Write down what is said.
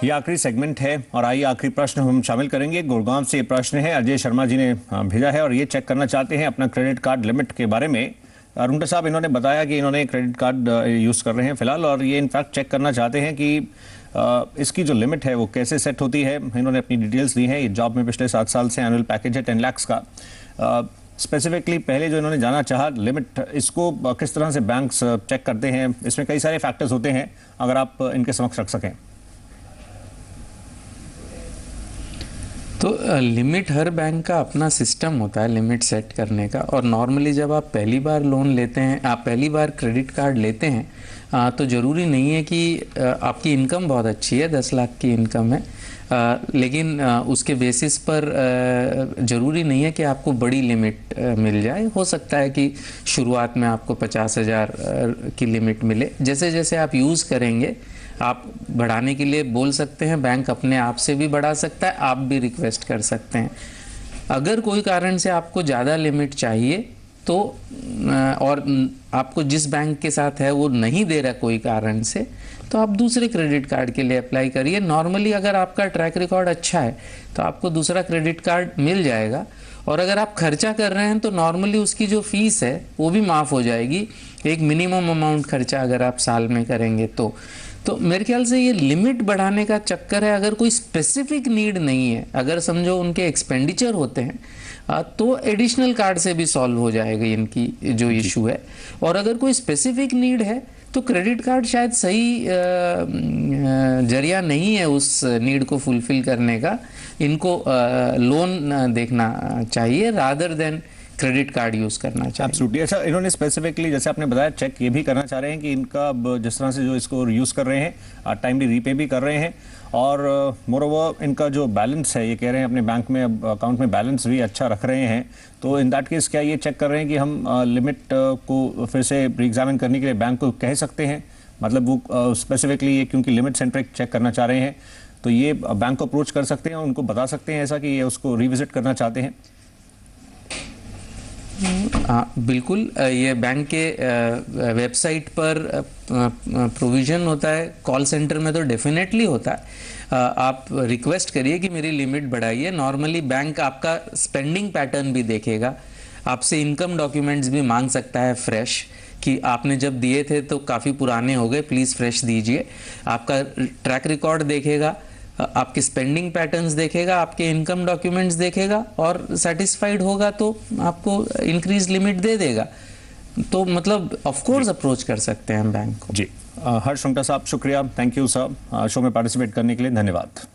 ये आखिरी सेगमेंट है और आइए आखिरी प्रश्न हम शामिल करेंगे। गुड़गांव से ये प्रश्न है, अजय शर्मा जी ने भेजा है और ये चेक करना चाहते हैं अपना क्रेडिट कार्ड लिमिट के बारे में। रुंगटा साहब इन्होंने बताया कि इन्होंने क्रेडिट कार्ड यूज़ कर रहे हैं फिलहाल और ये इनफैक्ट चेक करना चाहते हैं कि इसकी जो लिमिट है वो कैसे सेट होती है। इन्होंने अपनी डिटेल्स दी हैं। ये जॉब में पिछले 7 साल से एनुअल पैकेज है 10 लाख का। स्पेसिफिकली पहले जो इन्होंने जाना चाहा लिमिट, इसको किस तरह से बैंक्स चेक करते हैं, इसमें कई सारे फैक्टर्स होते हैं, अगर आप इनके समक्ष रख सकें। तो लिमिट हर बैंक का अपना सिस्टम होता है लिमिट सेट करने का। और नॉर्मली जब आप पहली बार लोन लेते हैं, आप पहली बार क्रेडिट कार्ड लेते हैं, तो ज़रूरी नहीं है कि आपकी इनकम बहुत अच्छी है, 10 लाख की इनकम है, लेकिन उसके बेसिस पर ज़रूरी नहीं है कि आपको बड़ी लिमिट मिल जाए। हो सकता है कि शुरुआत में आपको 50,000 की लिमिट मिले। जैसे जैसे आप यूज़ करेंगे आप बढ़ाने के लिए बोल सकते हैं, बैंक अपने आप से भी बढ़ा सकता है, आप भी रिक्वेस्ट कर सकते हैं। अगर कोई कारण से आपको ज़्यादा लिमिट चाहिए तो और आपको जिस बैंक के साथ है वो नहीं दे रहा कोई कारण से, तो आप दूसरे क्रेडिट कार्ड के लिए अप्लाई करिए। नॉर्मली अगर आपका ट्रैक रिकॉर्ड अच्छा है तो आपको दूसरा क्रेडिट कार्ड मिल जाएगा। और अगर आप खर्चा कर रहे हैं तो नॉर्मली उसकी जो फीस है वो भी माफ़ हो जाएगी, एक मिनिमम अमाउंट खर्चा अगर आप साल में करेंगे तो मेरे ख्याल से ये लिमिट बढ़ाने का चक्कर है। अगर कोई स्पेसिफिक नीड नहीं है, अगर समझो उनके एक्सपेंडिचर होते हैं, तो एडिशनल कार्ड से भी सॉल्व हो जाएगा इनकी जो इशू है। और अगर कोई स्पेसिफिक नीड है तो क्रेडिट कार्ड शायद सही जरिया नहीं है उस नीड को फुलफिल करने का। इनको लोन देखना चाहिए rather than credit card use करना चाहिए। एब्सोल्युटली। अच्छा, इन्होंने स्पेसिफिकली जैसे आपने बताया चेक ये भी करना चाह रहे हैं कि इनका अब जिस तरह से जो इसको यूज़ कर रहे हैं टाइमली रीपे भी कर रहे हैं और मोरओवर इनका जो बैलेंस है, ये कह रहे हैं अपने बैंक में अब अकाउंट में बैलेंस भी अच्छा रख रहे हैं। तो इन दैट केस क्या ये चेक कर रहे हैं कि हम लिमिट को फिर से री एग्जामिन करने के लिए बैंक को कह सकते हैं? मतलब वो स्पेसिफिकली ये क्योंकि लिमिट सेंट्रिक चेक करना चाह रहे हैं तो ये बैंक को अप्रोच कर सकते हैं, उनको बता सकते हैं ऐसा कि ये उसको रिविजिट करना चाहते हैं? बिल्कुल। ये बैंक के वेबसाइट पर प्रोविज़न होता है, कॉल सेंटर में तो डेफिनेटली होता है। आप रिक्वेस्ट करिए कि मेरी लिमिट बढ़ाइए। नॉर्मली बैंक आपका स्पेंडिंग पैटर्न भी देखेगा, आपसे इनकम डॉक्यूमेंट्स भी मांग सकता है फ्रेश, कि आपने जब दिए थे तो काफ़ी पुराने हो गए, प्लीज़ फ्रेश दीजिए। आपका ट्रैक रिकॉर्ड देखेगा, आपके स्पेंडिंग पैटर्न्स देखेगा, आपके इनकम डॉक्यूमेंट्स देखेगा और सेटिस्फाइड होगा तो आपको इंक्रीज लिमिट दे देगा। तो मतलब ऑफ कोर्स अप्रोच कर सकते हैं हम बैंक को। जी। हर्ष रुंगटा साहब, शुक्रिया, थैंक यू सर, शो में पार्टिसिपेट करने के लिए धन्यवाद।